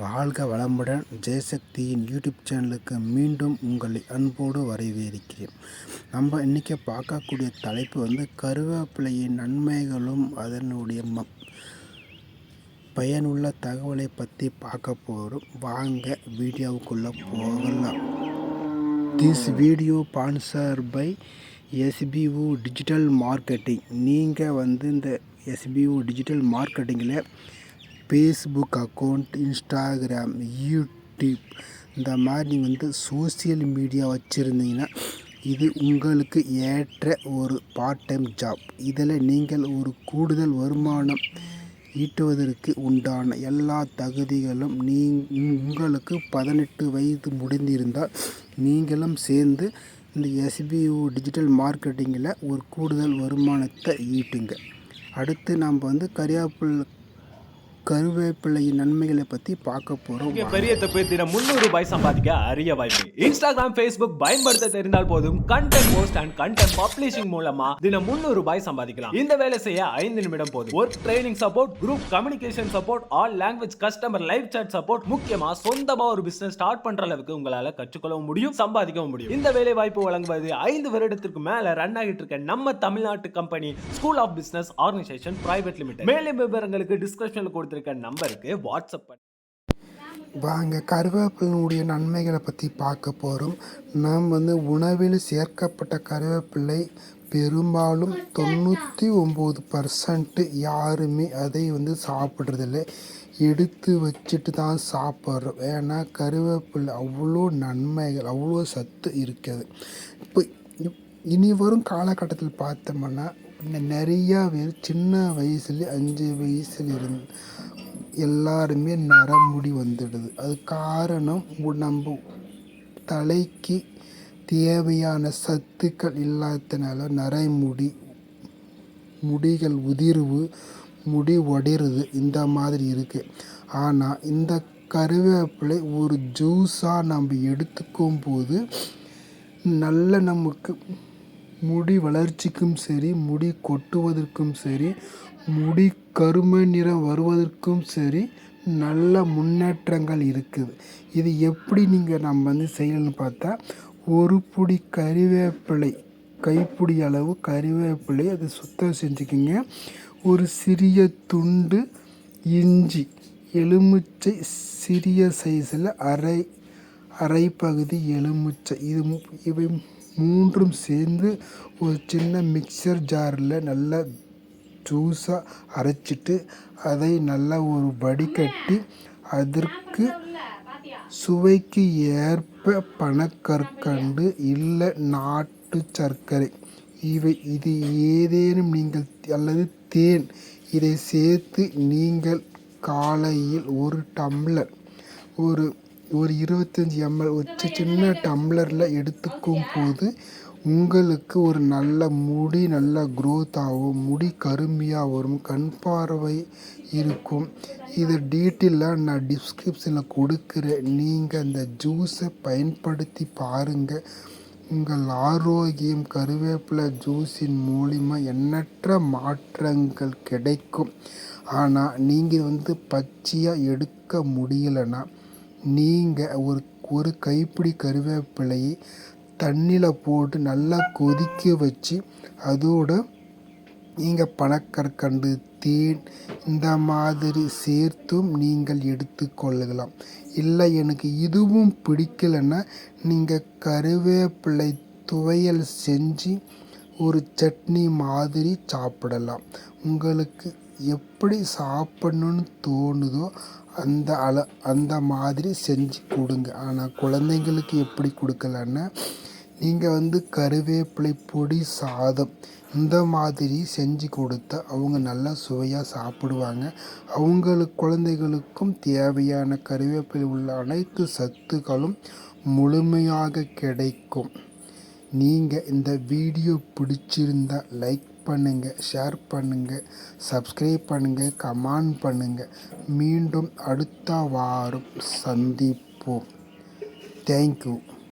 வாழ்க வளமுடன். ஜெயசக்தியின் யூடியூப் சேனலுக்கு மீண்டும் உங்களை அன்போடு வரவேற்கிறேன். நம்ம இன்றைக்கி பார்க்கக்கூடிய தலைப்பு கருவேப்பிலையின் நன்மைகளும் அதனுடைய பயனுள்ள தகவலை பற்றி பார்க்க போகிறோம். வாங்க வீடியோவுக்குள்ளே போகலாம். This video sponsor by SPO digital marketing. நீங்கள் இந்த எஸ்பிஓ டிஜிட்டல் மார்க்கெட்டிங்கில் ஃபேஸ்புக் அக்கௌண்ட், இன்ஸ்டாகிராம், யூடியூப் இந்த மாதிரி நீங்கள் சோசியல் மீடியா வச்சுருந்தீங்கன்னா இது உங்களுக்கு ஏற்ற ஒரு பார்ட் டைம் ஜாப். இதில் நீங்கள் ஒரு கூடுதல் வருமானம் ஈட்டுவதற்கு உண்டான எல்லா தகுதிகளும் உங்களுக்கு 18 வயது முடிந்திருந்தால் நீங்களும் சேர்ந்து இந்த எஸ்பிஓ டிஜிட்டல் மார்க்கெட்டிங்கில் ஒரு கூடுதல் வருமானத்தை ஈட்டுங்க. அடுத்து நாம் கருவேப்பிலையின் நன்மைகளை பற்றி பார்க்க போகிறோம். பெரிய தப்பு. தினம் 300 ரூபாய் சம்பாதிக்க அரிய வாய்ப்பு. இன்ஸ்டாகிராம், ஃபேஸ்புக் பயன்படுத்த தெரிந்தால் போதும். Content post and content publishing மூலமா தினம் 300 ரூபாய் சம்பாதிக்கலாம். இந்த வேலை செய்ய 5 நிமிடம் போதும். Work training support, group communication support, all language customer live chat support. முக்கியமா சொந்தமா ஒரு பிசினஸ் ஸ்டார்ட் பண்ற அளவுக்கு உங்களால கற்றுக்கொள்ளவும் முடியும், சம்பாதிக்கவும் முடியும். இந்த வேலை வாய்ப்பு வழங்குவது 5 வருடத்திற்கு மேல ரன் ஆகிட்டு இருக்க நம்ம தமிழ்நாட்டு company school of business organisation private limited. மேலும் விவரங்களுக்கு டிஸ்கிரிப்ஷன்ல கொடுத்திருக்க நம்பருக்கு வாட்ஸ்அப் பண்ணி வாங்க கருவேப்பிலையினுடைய நன்மைகளை பற்றி பார்க்க போகிறோம். நாம் உணவில் சேர்க்கப்பட்ட கருவேப்பிலை பெரும்பாலும் 99% யாருமே அதை சாப்பிட்றதில்ல, எடுத்து வச்சுட்டு தான் சாப்பிட்றோம். ஏன்னா கருவேப்பிலை அவ்வளோ நன்மைகள், அவ்வளோ சத்து இருக்குது. இப்போ இனி வரும் காலகட்டத்தில் பார்த்தோம்னா நிறையா பேர் சின்ன வயசுல 5 வயசுல இருந்து எல்லாருமே நரமுடி வந்துடுது. அது காரணம் நம்ம தலைக்கு தேவையான சத்துக்கள் இல்லாததுனால நரைமுடி, முடிகள் உதிர்வு, முடி ஒடிறது இந்த மாதிரி இருக்குது. ஆனால் இந்த கருவேப்பிலை ஒரு ஜூஸாக நம்ம எடுத்துக்கும் போது நல்ல நமக்கு முடி வளர்ச்சிக்கும் சரி, முடி கொட்டுவதற்கும் சரி, முடி கருமை நிறம் வருவதற்கும் சரி நல்ல முன்னேற்றங்கள் இருக்குது. இது எப்படி நம்ம செய்யணும்னு பார்த்தா, ஒரு பிடி கறிவேப்பிலை, கைப்பிடி அளவு கறிவேப்பிலை அதை சுத்தம் செஞ்சுக்கிங்க. ஒரு சிறிய துண்டு இஞ்சி, எலுமிச்சை சிறிய சைஸில் அரை பகுதி எலுமிச்சை, இவை மூன்றும் சேர்ந்து ஒரு சின்ன மிக்சர் ஜாரில் நல்லா ஜூஸாக அரைச்சிட்டு அதை நல்லா ஒரு வடிகட்டி அதற்கு சுவைக்கு ஏற்ப பனக்கற்கண்டு இல்லை நாட்டு சர்க்கரை இது ஏதேனும் நீங்கள் அல்லது தேன் இதை சேர்த்து நீங்கள் காலையில் ஒரு டம்ளர் ஒரு 25 ml ஒரு சின்ன டம்ளரில் எடுத்துக்கும் போது உங்களுக்கு ஒரு நல்ல முடி நல்ல க்ரோத் ஆகும், முடி கருமையாக வரும், கண் பார்வை இருக்கும். இது டீட்டெயிலாக நான் டிஸ்கிரிப்ஷனில் கொடுக்குறேன். நீங்கள் அந்த ஜூஸை பயன்படுத்தி பாருங்கள். உங்கள் ஆரோக்கியம் கருவேப்பிலை ஜூஸின் மூலிமா எண்ணற்ற மாற்றங்கள் கிடைக்கும். ஆனால் நீங்கள் பச்சையாக எடுக்க முடியலைன்னா நீங்கள் ஒரு கைப்பிடி கருவேப்பிலையை தண்ணியில் போட்டு நல்லா கொதிக்க வச்சு அதோடு நீங்கள் பனக்கற்கண்டு, தேன் இந்த மாதிரி சேர்த்தும் நீங்கள் எடுத்துக்கொள்ளலாம். இல்லை எனக்கு இதுவும் பிடிக்கலைன்னா நீங்கள் கருவேப்பிலை துவையல் செஞ்சு ஒரு சட்னி மாதிரி சாப்பிடலாம். உங்களுக்கு எப்படி சாப்பிடணுன்னு தோணுதோ அந்த மாதிரி செஞ்சு கொடுங்க. ஆனால் குழந்தைங்களுக்கு எப்படி கொடுக்கலான்னா நீங்கள் கருவேப்பிலை பொடி சாதம் இந்த மாதிரி செஞ்சு கொடுத்தா அவங்க நல்லா சுவையாக சாப்பிடுவாங்க. குழந்தைகளுக்கும் தேவையான கருவேப்பிலை உள்ள அனைத்து சத்துக்களும் முழுமையாக கிடைக்கும். நீங்கள் இந்த வீடியோ பிடிச்சிருந்தா லைக் பண்ணுங்கள், ஷேர் பண்ணுங்கள், சப்ஸ்கிரைப் பண்ணுங்கள், கமெண்ட் பண்ணுங்கள். மீண்டும் அடுத்த வாரம் சந்திப்போம். தேங்க்யூ.